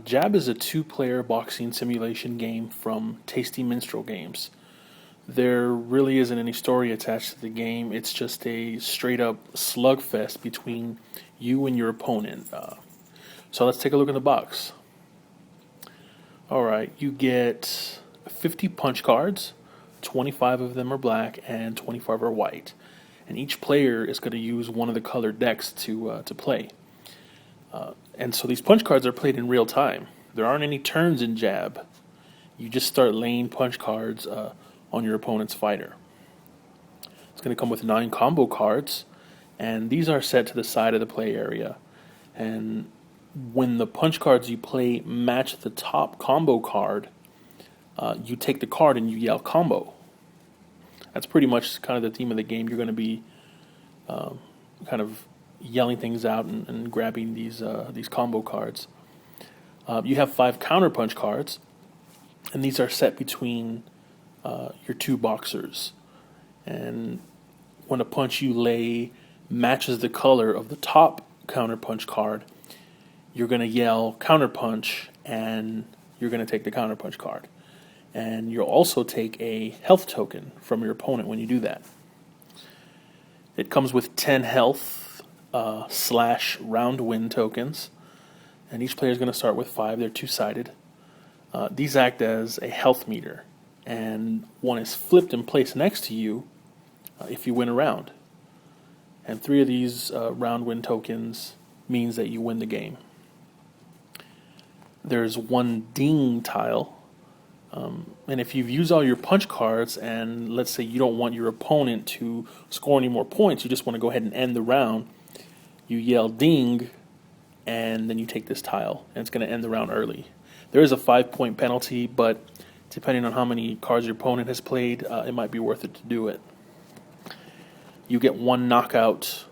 Jab is a two-player boxing simulation game from Tasty Minstrel Games. There really isn't any story attached to the game. It's just a straight-up slugfest between you and your opponent. So let's take a look in the box. All right, you get 50 punch cards. 25 of them are black and 25 are white. And each player is going to use one of the colored decks to play. And so these punch cards are played in real time. There aren't any turns in Jab. You just start laying punch cards on your opponent's fighter. It's going to come with 9 combo cards, and these are set to the side of the play area. And when the punch cards you play match the top combo card, you take the card and you yell combo. That's pretty much kind of the theme of the game. You're going to be kind of yelling things out and grabbing these combo cards. You have 5 counterpunch cards, and these are set between your two boxers. And when a punch you lay matches the color of the top counterpunch card, you're going to yell counterpunch, and you're going to take the counterpunch card. And you'll also take a health token from your opponent when you do that. It comes with 10 health / round win tokens, and each player is going to start with 5. They're two-sided. These act as a health meter, and one is flipped and placed next to you if you win a round. And 3 of these round win tokens means that you win the game. There's 1 ding tile, and if you've used all your punch cards and let's say you don't want your opponent to score any more points, you just want to go ahead and end the round, you yell ding, and then you take this tile, and it's going to end the round early. There is a 5-point penalty, but depending on how many cards your opponent has played, it might be worth it to do it. You get 1 knockout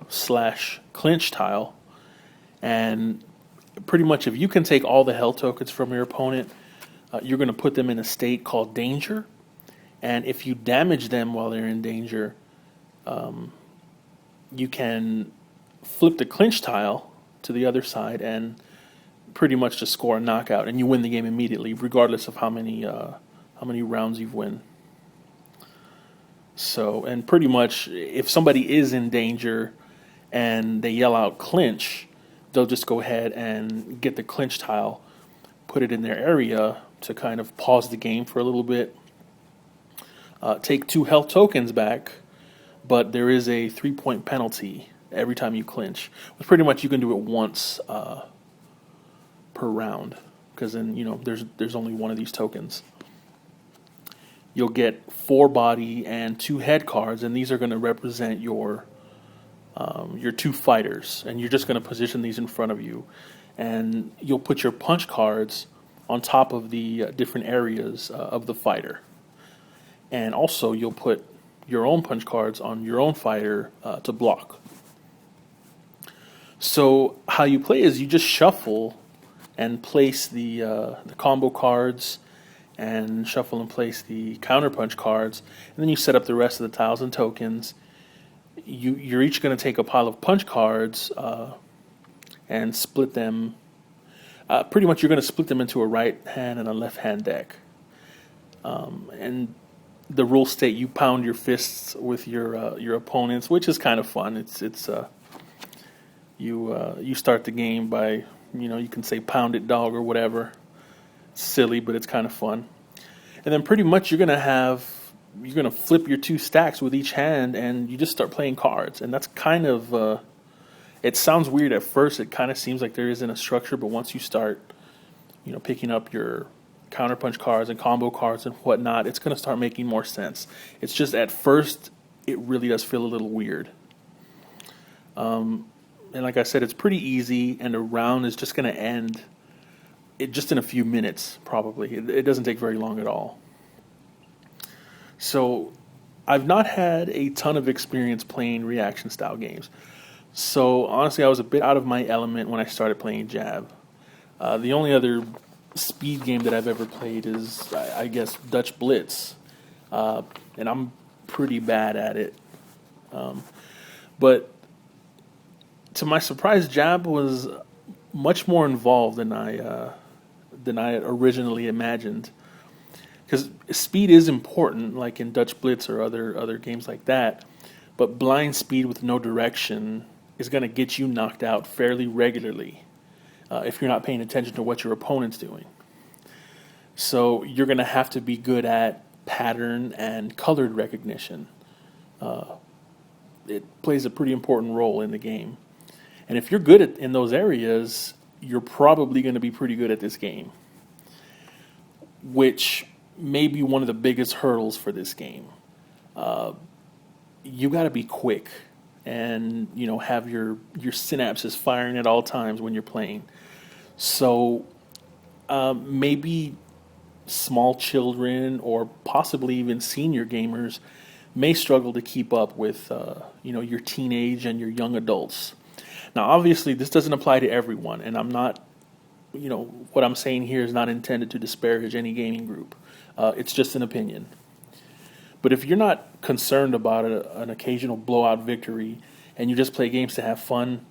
/ clinch tile, and pretty much if you can take all the health tokens from your opponent, you're going to put them in a state called danger, and if you damage them while they're in danger, you can flip the clinch tile to the other side and pretty much just score a knockout, and you win the game immediately, regardless of how many rounds you've won. So, and pretty much, if somebody is in danger and they yell out clinch, they'll just go ahead and get the clinch tile, put it in their area to kind of pause the game for a little bit, take 2 health tokens back, but there is a 3-point penalty every time you clinch. But pretty much you can do it once per round, because then there's only 1 of these tokens. You'll get 4 body and 2 head cards, and these are going to represent your 2 fighters, and you're just going to position these in front of you, and you'll put your punch cards on top of the different areas of the fighter, and also you'll put your own punch cards on your own fighter to block. So how you play is you just shuffle and place the combo cards, and shuffle and place the counterpunch cards, and then you set up the rest of the tiles and tokens. You're each going to take a pile of punch cards and split them. Pretty much you're going to split them into a right hand and a left hand deck. And the rules state you pound your fists with your opponents, which is kind of fun. You start the game by, you can say pound it dog or whatever. It's silly, but it's kind of fun. And then pretty much you're going to flip your 2 stacks with each hand, and you just start playing cards. And that's kind of, it sounds weird at first. It kind of seems like there isn't a structure, but once you start, picking up your counterpunch cards and combo cards and whatnot, it's going to start making more sense. It's just at first, it really does feel a little weird. And like I said, it's pretty easy, and the round is just going to end just in a few minutes, probably. It doesn't take very long at all. So I've not had a ton of experience playing reaction style games. So honestly, I was a bit out of my element when I started playing Jab. The only other speed game that I've ever played is, I guess, Dutch Blitz. And I'm pretty bad at it. But to my surprise, Jab was much more involved than I than I had originally imagined. Because speed is important, like in Dutch Blitz or other games like that. But blind speed with no direction is going to get you knocked out fairly regularly if you're not paying attention to what your opponent's doing. So you're going to have to be good at pattern and colored recognition. It plays a pretty important role in the game. And if you're good in those areas, you're probably going to be pretty good at this game, which may be one of the biggest hurdles for this game. You got to be quick and have your synapses firing at all times when you're playing. So maybe small children or possibly even senior gamers may struggle to keep up with your teenage and your young adults. Now, obviously, this doesn't apply to everyone, and I'm not, what I'm saying here is not intended to disparage any gaming group. It's just an opinion. But if you're not concerned about an occasional blowout victory and you just play games to have fun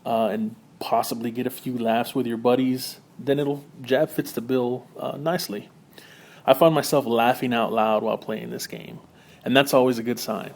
and possibly get a few laughs with your buddies, then Jab fits the bill nicely. I found myself laughing out loud while playing this game, and that's always a good sign.